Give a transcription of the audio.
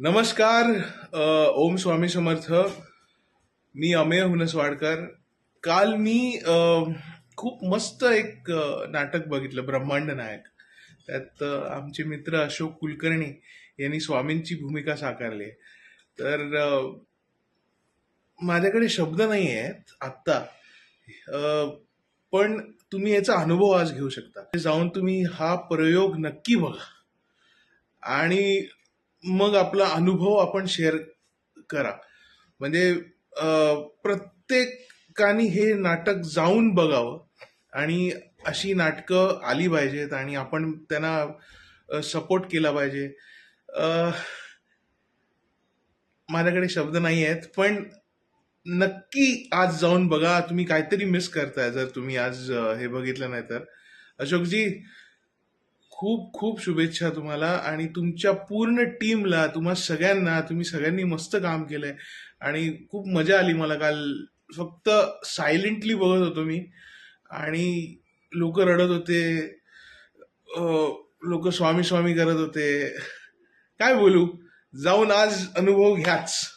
नमस्कार. ओम स्वामी समर्थ. मी अमेय हुनसवाडकर. काल मी खूप मस्त एक नाटक बघितलं, ब्रह्मांड नायक. त्यात आमचे मित्र अशोक कुलकर्णी यांनी स्वामींची भूमिका साकारली आहे. तर माझ्याकडे शब्द नाही आहेत आत्ता, पण तुम्ही याचा अनुभव आज घेऊ शकता. जाऊन तुम्ही हा प्रयोग नक्की बघा आणि मग आपला अनुभव आपण शेअर करा. म्हणजे प्रत्येकाने हे नाटक जाऊन बघावं आणि अशी नाटकं आली पाहिजेत आणि आपण त्यांना सपोर्ट केला पाहिजे. अ, माझ्याकडे शब्द नाही आहेत, पण नक्की आज जाऊन बघा. तुम्ही काहीतरी मिस करताय जर तुम्ही आज हे बघितलं नाही तर. अशोकजी, खूप खूप शुभेच्छा तुम्हाला आणि तुमच्या पूर्ण टीमला, तुम्हा सगळ्यांना. तुम्ही सगळ्यांनी मस्त काम केलंय आणि खूप मजा आली मला काल. फक्त सायलेंटली बघत होतो मी आणि लोक रडत होते, लोक स्वामी स्वामी करत होते. काय बोलू, जाऊन आज अनुभव घ्याच.